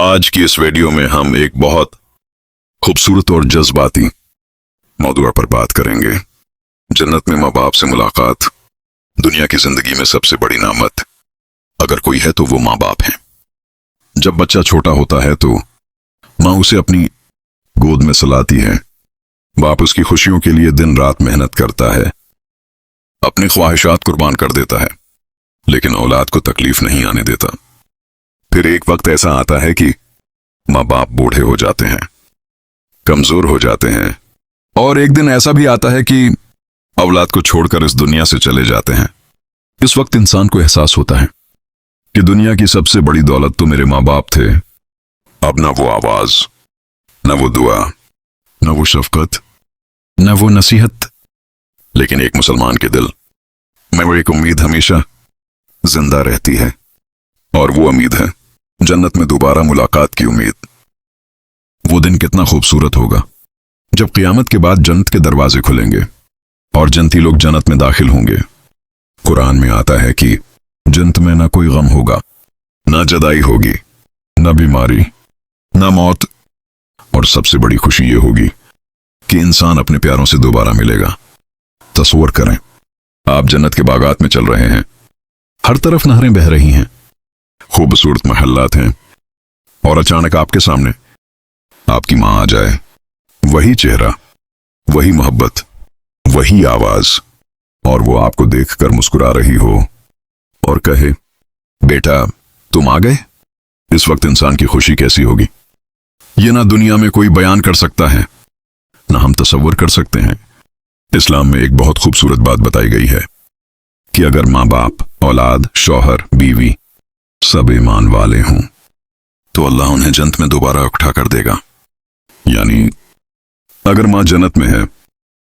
आज की इस वीडियो में हम एक बहुत खूबसूरत और जज्बाती मौजू पर बात करेंगे। जन्नत में माँ बाप से मुलाकात दुनिया की जिंदगी में सबसे बड़ी नामत अगर कोई है तो वो माँ बाप हैं। जब बच्चा छोटा होता है तो माँ उसे अपनी गोद में सुलाती है। बाप उसकी खुशियों के लिए दिन रात मेहनत करता है, अपनी ख्वाहिशात कुर्बान कर देता है, लेकिन औलाद को तकलीफ नहीं आने देता। फिर एक वक्त ऐसा आता है कि माँ बाप बूढ़े हो जाते हैं, कमजोर हो जाते हैं, और एक दिन ऐसा भी आता है कि औलाद को छोड़कर इस दुनिया से चले जाते हैं। इस वक्त इंसान को एहसास होता है कि दुनिया की सबसे बड़ी दौलत तो मेरे माँ बाप थे। अब न वो आवाज, न वो दुआ, न वो शफकत, न वो नसीहत, लेकिन एक मुसलमान के दिल में वो एक उम्मीद हमेशा जिंदा रहती है, और वो उम्मीद है जन्नत में दोबारा मुलाकात की उम्मीद। वो दिन कितना खूबसूरत होगा जब क़यामत के बाद जन्नत के दरवाजे खुलेंगे और जन्नती लोग जन्नत में दाखिल होंगे। कुरान में आता है कि जन्नत में ना कोई गम होगा, ना जुदाई होगी, ना बीमारी, ना मौत, और सबसे बड़ी खुशी ये होगी कि इंसान अपने प्यारों से दोबारा मिलेगा। तस्वर करें, आप जन्नत के बागात में चल रहे हैं, हर तरफ नहरें बह रही हैं, खूबसूरत महल्लात हैं, और अचानक आपके सामने आपकी माँ आ जाए। वही चेहरा, वही मोहब्बत, वही आवाज, और वो आपको देखकर मुस्कुरा रही हो और कहे, बेटा तुम आ गए। इस वक्त इंसान की खुशी कैसी होगी, ये ना दुनिया में कोई बयान कर सकता है, ना हम तसव्वुर कर सकते हैं। इस्लाम में एक बहुत खूबसूरत बात बताई गई है कि अगर माँ बाप, औलाद, शौहर, बीवी सब ईमान वाले हों तो अल्लाह उन्हें जन्नत में दोबारा उठा कर देगा। यानी अगर माँ जन्नत में है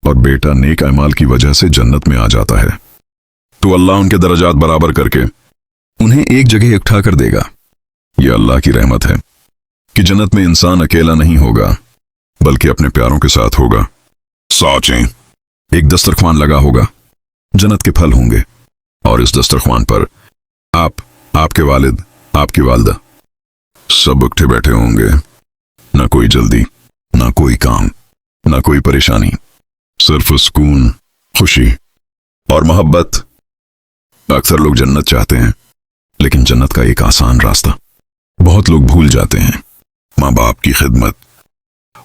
और बेटा नेक अमाल की वजह से जन्नत में आ जाता है तो अल्लाह उनके दर्जात बराबर करके उन्हें एक जगह इकट्ठा कर देगा। यह अल्लाह की रहमत है कि जन्नत में इंसान अकेला नहीं होगा बल्कि अपने प्यारों के साथ होगा। सोचें, एक दस्तरख्वान लगा होगा, जन्नत के फल होंगे, और इस दस्तरख्वान पर आप, आपके वालिद, आपकी वालदा सब उठे बैठे होंगे। ना कोई जल्दी, ना कोई काम, ना कोई परेशानी, सिर्फ सुकून, खुशी और मोहब्बत। अक्सर लोग जन्नत चाहते हैं, लेकिन जन्नत का एक आसान रास्ता बहुत लोग भूल जाते हैं, माँ बाप की खिदमत।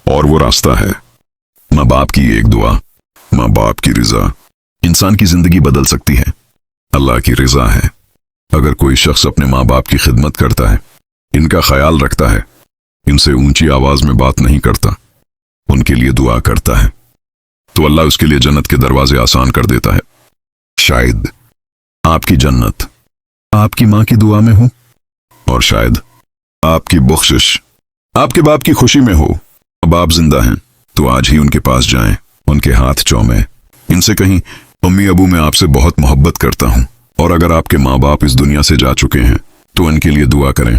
और वो रास्ता है माँ बाप की एक दुआ, माँ बाप की रिजा। इंसान की जिंदगी बदल सकती है, अल्लाह की रिजा है अगर कोई शख्स अपने माँ बाप की खिदमत करता है, इनका ख्याल रखता है, इनसे ऊंची आवाज में बात नहीं करता, उनके लिए दुआ करता है, तो अल्लाह उसके लिए जन्नत के दरवाजे आसान कर देता है। शायद आपकी जन्नत आपकी माँ की दुआ में हो, और शायद आपकी बख्शिश आपके बाप की खुशी में हो। बाप जिंदा हैं तो आज ही उनके पास जाएं, उनके हाथ चूमें, इनसे कहीं, अम्मी अबू मैं आपसे बहुत मोहब्बत करता हूं। और अगर आपके माँ बाप इस दुनिया से जा चुके हैं तो इनके लिए दुआ करें,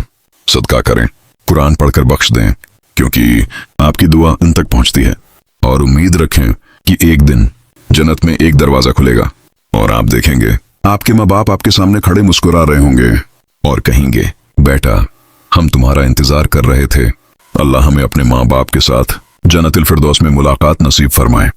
सदका करें, कुरान पढ़कर बख्श दें, क्योंकि आपकी दुआ इन तक पहुंचती है। और उम्मीद रखें कि एक दिन जन्नत में एक दरवाजा खुलेगा और आप देखेंगे आपके माँ बाप आपके सामने खड़े मुस्कुरा रहे होंगे और कहेंगे, बेटा हम तुम्हारा इंतजार कर रहे थे। अल्लाह हमें अपने माँ बाप के साथ जन्नतुल फिरदौस में मुलाकात नसीब फरमाए।